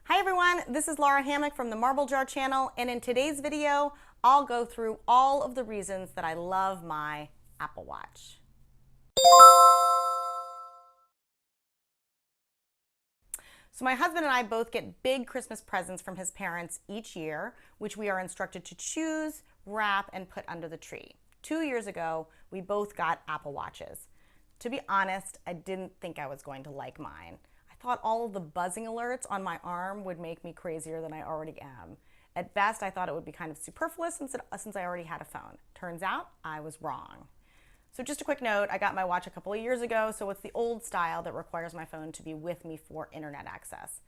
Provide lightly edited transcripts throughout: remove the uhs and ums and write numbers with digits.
Hi everyone, this is Lara Hammock from the Marble Jar channel, and in today's video, I'll go through all of the reasons that I love my Apple Watch. So my husband and I both get big Christmas presents from his parents each year, which we are instructed to choose, wrap, and put under the tree. 2 years ago, we both got Apple Watches. To be honest, I didn't think I was going to like mine. I thought all of the buzzing alerts on my arm would make me crazier than I already am. At best, I thought it would be kind of superfluous since I already had a phone. Turns out, I was wrong. So just a quick note, I got my watch a couple of years ago, so it's the old style that requires my phone to be with me for internet access.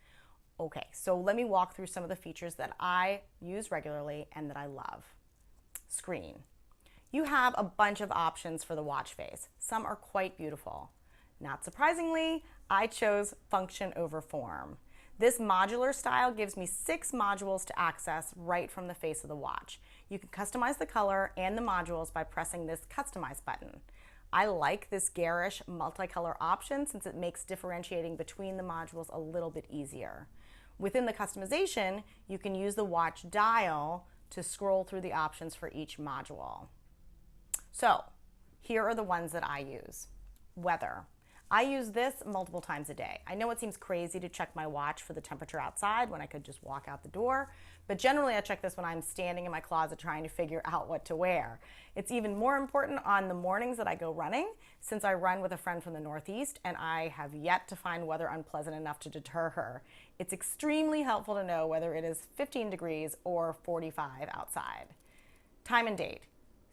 Okay, so let me walk through some of the features that I use regularly and that I love. Screen. You have a bunch of options for the watch face. Some are quite beautiful. Not surprisingly, I chose function over form. This modular style gives me 6 modules to access right from the face of the watch. You can customize the color and the modules by pressing this Customize button. I like this garish multicolor option since it makes differentiating between the modules a little bit easier. Within the customization, you can use the watch dial to scroll through the options for each module. So, here are the ones that I use. Weather. I use this multiple times a day. I know it seems crazy to check my watch for the temperature outside when I could just walk out the door, but generally I check this when I'm standing in my closet trying to figure out what to wear. It's even more important on the mornings that I go running, since I run with a friend from the Northeast and I have yet to find weather unpleasant enough to deter her. It's extremely helpful to know whether it is 15 degrees or 45 outside. Time and date.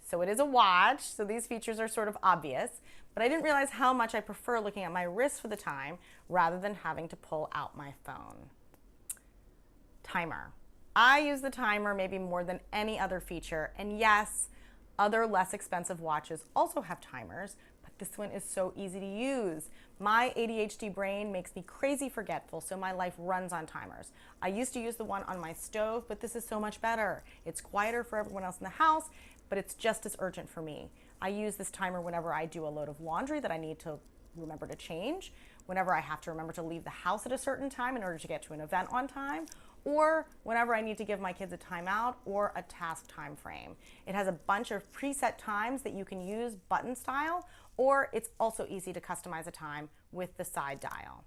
So it is a watch, so these features are sort of obvious, but I didn't realize how much I prefer looking at my wrist for the time rather than having to pull out my phone. Timer. I use the timer maybe more than any other feature, and yes, other less expensive watches also have timers, but this one is so easy to use. My ADHD brain makes me crazy forgetful, so my life runs on timers. I used to use the one on my stove, but this is so much better. It's quieter for everyone else in the house, but it's just as urgent for me. I use this timer whenever I do a load of laundry that I need to remember to change, whenever I have to remember to leave the house at a certain time in order to get to an event on time, or whenever I need to give my kids a timeout or a task time frame. It has a bunch of preset times that you can use button style, or it's also easy to customize a time with the side dial.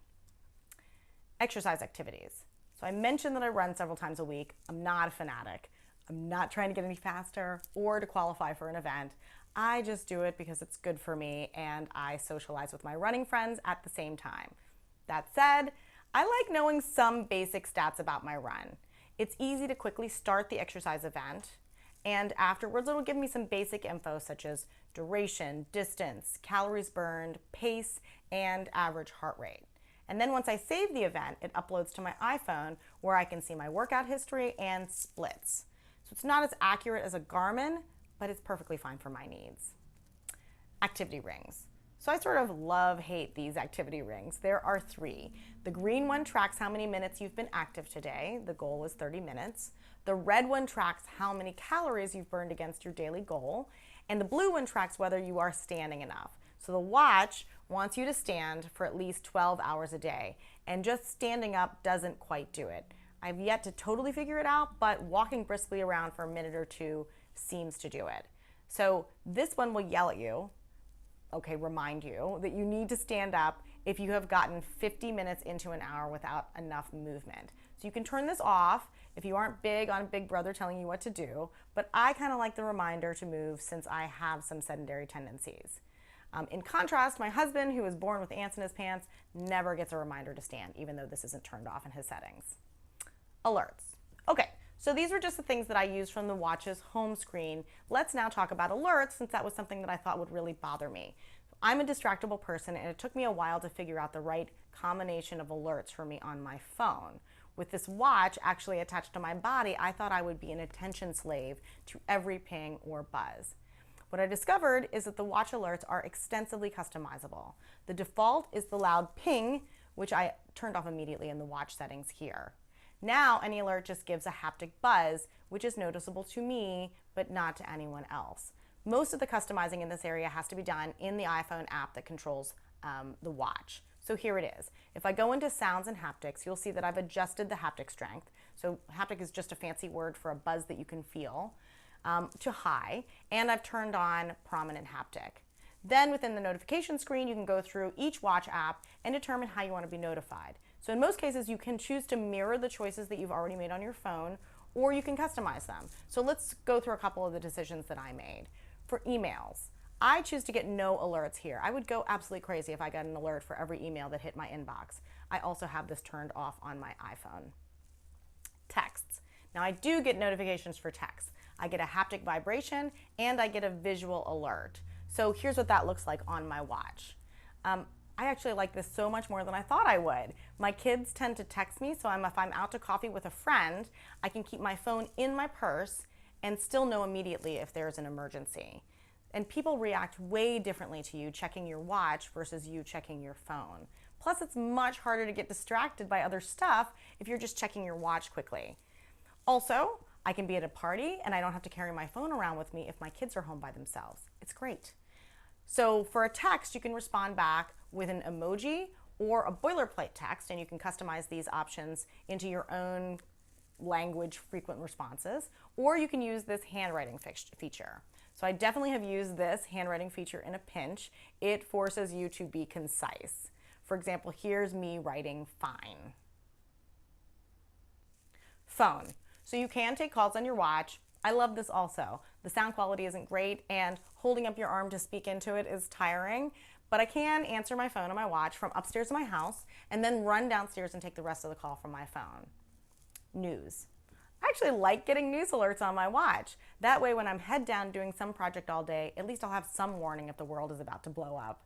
Exercise activities. So I mentioned that I run several times a week. I'm not a fanatic. I'm not trying to get any faster or to qualify for an event. I just do it because it's good for me and I socialize with my running friends at the same time. That said, I like knowing some basic stats about my run. It's easy to quickly start the exercise event, and afterwards it'll give me some basic info such as duration, distance, calories burned, pace, and average heart rate. And then once I save the event, it uploads to my iPhone where I can see my workout history and splits. So it's not as accurate as a Garmin, but it's perfectly fine for my needs. Activity rings. So I sort of love-hate these activity rings. There are 3. The green one tracks how many minutes you've been active today. The goal is 30 minutes. The red one tracks how many calories you've burned against your daily goal. And the blue one tracks whether you are standing enough. So the watch wants you to stand for at least 12 hours a day. And just standing up doesn't quite do it. I've yet to totally figure it out, but walking briskly around for a minute or 2 seems to do it. So this one will yell at you, remind you that you need to stand up if you have gotten 50 minutes into an hour without enough movement. So you can turn this off if you aren't big on Big Brother telling you what to do, but I kind of like the reminder to move since I have some sedentary tendencies. In contrast, my husband, who was born with ants in his pants, never gets a reminder to stand, even though this isn't turned off in his settings. Alerts. Okay, so these were just the things that I used from the watch's home screen. Let's now talk about alerts, since that was something that I thought would really bother me. I'm a distractible person, and it took me a while to figure out the right combination of alerts for me on my phone. With this watch actually attached to my body, I thought I would be an attention slave to every ping or buzz. What I discovered is that the watch alerts are extensively customizable. The default is the loud ping, which I turned off immediately in the watch settings here. Now, any alert just gives a haptic buzz, which is noticeable to me, but not to anyone else. Most of the customizing in this area has to be done in the iPhone app that controls the watch. So here it is. If I go into sounds and haptics, you'll see that I've adjusted the haptic strength. So haptic is just a fancy word for a buzz that you can feel, to high, and I've turned on prominent haptic. Then within the notification screen, you can go through each watch app and determine how you want to be notified. So in most cases, you can choose to mirror the choices that you've already made on your phone, or you can customize them. So let's go through a couple of the decisions that I made. For emails, I choose to get no alerts here. I would go absolutely crazy if I got an alert for every email that hit my inbox. I also have this turned off on my iPhone. Texts. Now I do get notifications for texts. I get a haptic vibration and I get a visual alert. So here's what that looks like on my watch. I actually like this so much more than I thought I would. My kids tend to text me, so if I'm out to coffee with a friend, I can keep my phone in my purse and still know immediately if there's an emergency. And people react way differently to you checking your watch versus you checking your phone. Plus, it's much harder to get distracted by other stuff if you're just checking your watch quickly. Also, I can be at a party and I don't have to carry my phone around with me if my kids are home by themselves. It's great. So for a text, you can respond back with an emoji or a boilerplate text, and you can customize these options into your own language frequent responses, or you can use this handwriting feature. So I definitely have used this handwriting feature in a pinch. It forces you to be concise. For example, here's me writing fine. Phone. So you can take calls on your watch. I love this also. The sound quality isn't great, and holding up your arm to speak into it is tiring, but I can answer my phone on my watch from upstairs in my house and then run downstairs and take the rest of the call from my phone. News. I actually like getting news alerts on my watch. That way when I'm head down doing some project all day, at least I'll have some warning if the world is about to blow up.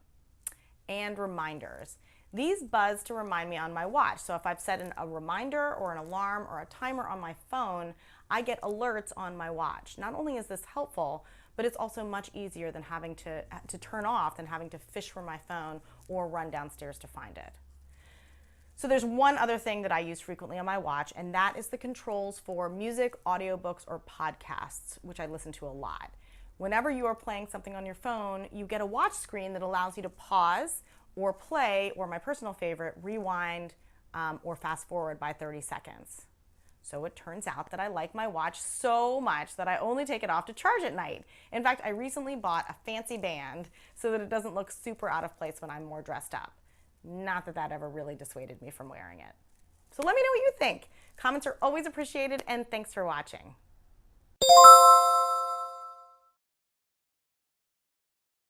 And reminders. These buzz to remind me on my watch. So if I've set a reminder or an alarm or a timer on my phone, I get alerts on my watch. Not only is this helpful, but it's also much easier than having to turn off than having to fish for my phone or run downstairs to find it. So there's one other thing that I use frequently on my watch, and that is the controls for music, audiobooks, or podcasts, which I listen to a lot. Whenever you are playing something on your phone, you get a watch screen that allows you to pause or play, or my personal favorite, rewind or fast forward by 30 seconds. So it turns out that I like my watch so much that I only take it off to charge at night. In fact, I recently bought a fancy band so that it doesn't look super out of place when I'm more dressed up. Not that that ever really dissuaded me from wearing it. So let me know what you think. Comments are always appreciated, and thanks for watching.